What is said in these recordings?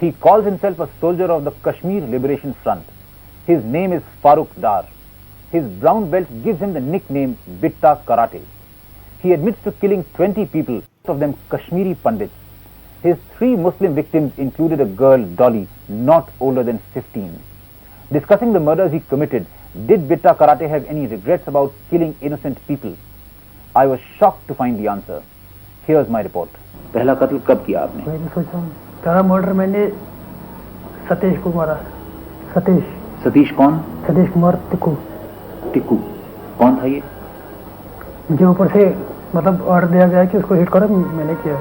He calls himself a soldier of the Kashmir Liberation Front. His name is Farooq Dar. His brown belt gives him the nickname Bitta Karate. He admits to killing 20 people, most of them Kashmiri Pandits. His 3 Muslim victims included a girl, Dolly, not older than 15. Discussing the murders he committed, did Bitta Karate have any regrets about killing innocent people? I was shocked to find the answer. Here's my report. पहला कत्ल कब किया आपने? मैं सोच रहा हूँ पहला मर्डर मैंने सतीश को मारा। सतीश कौन? सतीश कुमार टिक्कू। कौन था ये? मुझे ऊपर से मतलब ऑर्डर दिया गया कि उसको हिट करो, मैंने किया।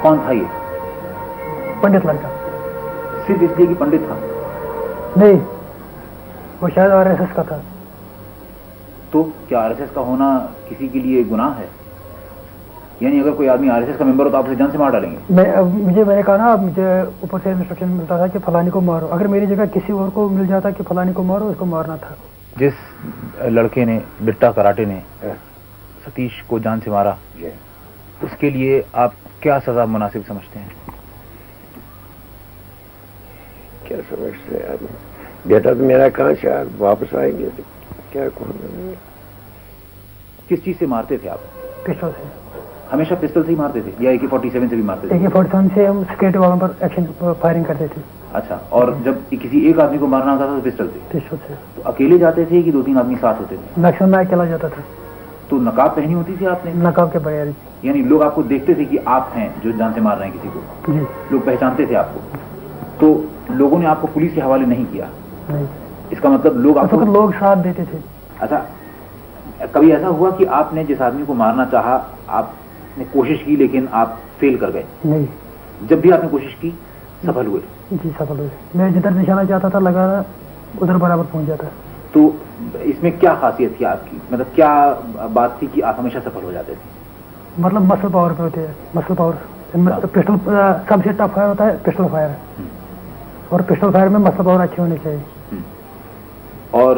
कौन था ये? पंडित लड़का। सिर्फ इसलिए कि पंडित था? नहीं, वो शायद आरएसएस का था। तो क्या आरएसएस का होना किसी के लिए गुनाह है? यानी अगर कोई आदमी आरएसएस का मेंबर हो तो आप उसे जान से मार डालेंगे? मैंने कहा ना, मुझे ऊपर से इंस्ट्रक्शन मिलता था कि फलानी को मारो। अगर मेरी जगह किसी और को मिल जाता कि फलानी को मारो, उसको मारना था। जिस लड़के ने, बिट्टा कराटे ने सतीश को जान से मारा, उसके लिए आप क्या सजा मुनासिब समझते हैं? क्या समझते हैं आप? बेटा तो मेरा कहाँ से वापस आएंगे तो क्या कहूँ? किस चीज से मारते थे आप? पिस्टल से। हमेशा पिस्टल से ही मारते थे या AK-47 से भी मारते थे? AK-47 से हम सिक्योरिटी वालों पर एक्शन फायरिंग करते थे। अच्छा, और जब किसी एक आदमी को मारना होता था तो पिस्टल से? तो अकेले जाते थे कि 2-3 आदमी साथ होते थे? मैक्सिमम मैं अकेला जाता था। तो नकाब पहनी होती थी आपने? नकाब के बगैर। यानी लोग आपको देखते थे कि आप हैं जो जान से मार रहे हैं किसी को? जी। लोग पहचानते थे आपको? तो लोगों ने आपको पुलिस के हवाले नहीं किया? नहीं। इसका मतलब लोग आपको, तो लोग साथ देते थे। अच्छा, कभी ऐसा हुआ कि आपने जिस आदमी को मारना चाहा, आपने कोशिश की लेकिन आप फेल कर गए? नहीं। जब भी आपने कोशिश की सफल हुए? जी, सफल हुए। मैं जिधर निशाना चाहता था लगा उधर बराबर पहुंच जाता। तो इसमें क्या खासियत थी आपकी? मतलब क्या बात थी कि आप हमेशा सफल हो जाते थे? मतलब मसल पावर पे होते हैं। मसल पावर पिस्टल सबसे टफ फायर होता है, पिस्टल फायर। और पिस्टल फायर में मसल पावर अच्छी होनी चाहिए। और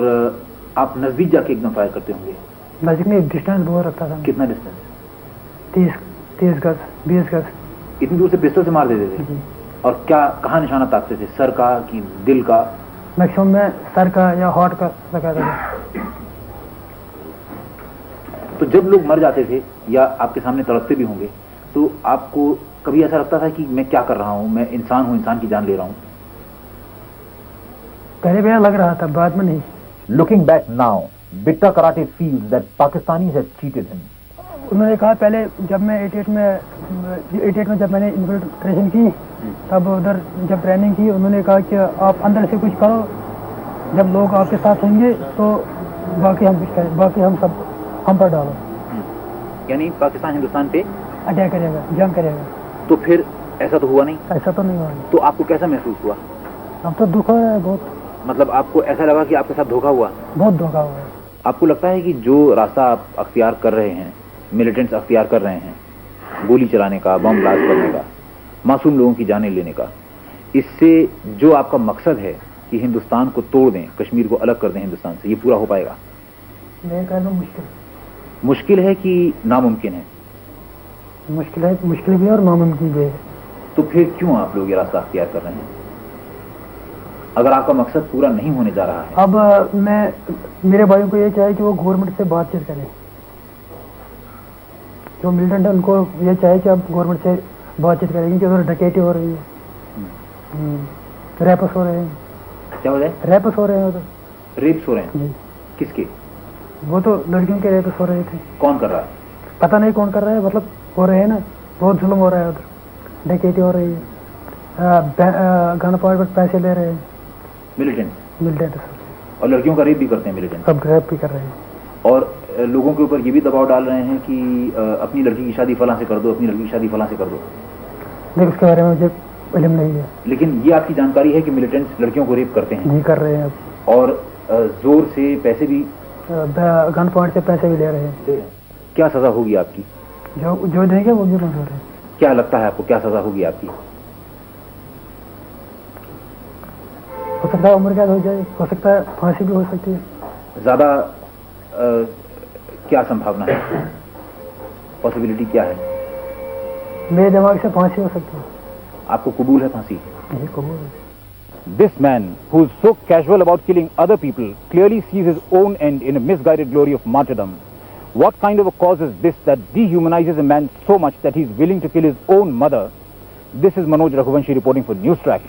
आप नजदीक जाके एकदम फायर करते होंगे? नजदीक नहीं, डिस्टेंस बहुत रखता था। कितना डिस्टेंस? 30 गज, 20 गज। इतनी दूर से पिस्टल से मार देते थे? और क्या, कहाँ निशाना ताकते थे? सर का कि दिल का? मैक्सिमम में सर का या हार्ट का लगाता था। तो जब लोग मर जाते थे या आपके सामने तड़पते भी होंगे तो आपको कभी ऐसा लगता था कि मैं क्या कर रहा हूँ, मैं इंसान हूँ, इंसान की जान ले रहा हूँ? पहले भी लग रहा था, बाद में नहीं। Looking back now, Bitta Karate feels that Pakistanis have cheated him. उन्होंने कहा पहले जब मैं 88 में जब मैंने इन्फिल्ट्रेशन की, तब उधर जब ट्रेनिंग की, उन्होंने कहा कि आप अंदर से कुछ करो, जब लोग आपके साथ होंगे तो बाकी हम कुछ करें, बाकी हम सब हम पर डालो। यानी पाकिस्तान हिंदुस्तान पे अटैक करेगा, जंग करेगा। तो फिर ऐसा तो हुआ नहीं? ऐसा तो नहीं हुआ। तो आपको कैसा महसूस हुआ? अब तो दुख हो रहा है बहुत। मतलब आपको ऐसा लगा कि आपके साथ धोखा हुआ? बहुत धोखा हुआ है। आपको लगता है कि जो रास्ता आप अख्तियार कर रहे हैं, मिलिटेंट्स अख्तियार कर रहे हैं, गोली चलाने का, बम ब्लास्ट करने का, मासूम लोगों की जानें लेने का, इससे जो आपका मकसद है कि हिंदुस्तान को तोड़ दें, कश्मीर को अलग कर दें हिंदुस्तान से, ये पूरा हो पाएगा? मेरे ख्याल में मुश्किल है कि नामुमकिन है? मुश्किल है, मुश्किल भी है और नामुमकिन भी है। तो फिर क्यों आप लोग ये रास्ता अख्तियार कर रहे हैं अगर आपका मकसद पूरा नहीं होने जा रहा है? अब मैं मेरे भाइयों को ये चाहिए कि वो गवर्नमेंट से बातचीत करें। जो मिलिटेंट है उनको ये चाहिए कि अब गवर्नमेंट से बातचीत करेंगे कि उधर डकैती हो रही है, रैप्स हो रहे हैं। क्या हो रहा है? रैप्स हो रहे हैं उधर। रेप्स हो रहे हैं? जी। किसके? वो तो लड़कियों के रेप्स हो रहे थे। कौन कर रहा है? पता नहीं कौन कर रहा है, मतलब हो रहे हैं ना, बहुत जुल्म हो रहा है उधर, डकैती हो रही है, गन पॉइंट पर पैसे ले रहे हैं मिलिटेंट। और लड़कियों का रेप भी करते हैं मिलिटेंट? सब रेप भी कर रहे हैं। और लोगों के ऊपर ये भी दबाव डाल रहे हैं कि अपनी लड़की की शादी फलां से कर दो, अपनी लड़की की शादी फलां से कर दो। नहीं, उसके बारे में मुझे इल्म नहीं है। लेकिन ये आपकी जानकारी है कि मिलिटेंट्स लड़कियों को रेप करते हैं? नहीं कर रहे हैं अब। और जोर से पैसे भी, गन पॉइंट से पैसे भी ले रहे हैं। क्या सजा होगी आपकी? जो देंगे वो भी मंजूर है। क्या लगता है आपको, क्या सजा होगी आपकी? हो सकता है उम्र कैद हो जाए, हो सकता है फांसी भी हो सकती है। ज्यादा क्या संभावना है, पॉसिबिलिटी क्या है? मेरे दिमाग से फांसी हो सकती है। आपको कबूल है फांसी? ये कहो This man, who is so casual about killing other people, clearly sees his own end in a misguided glory of martyrdom. What kind of a cause is this that dehumanizes a man so much that he is willing to kill his own mother? This is Manoj Raghuvanshi reporting for News Track.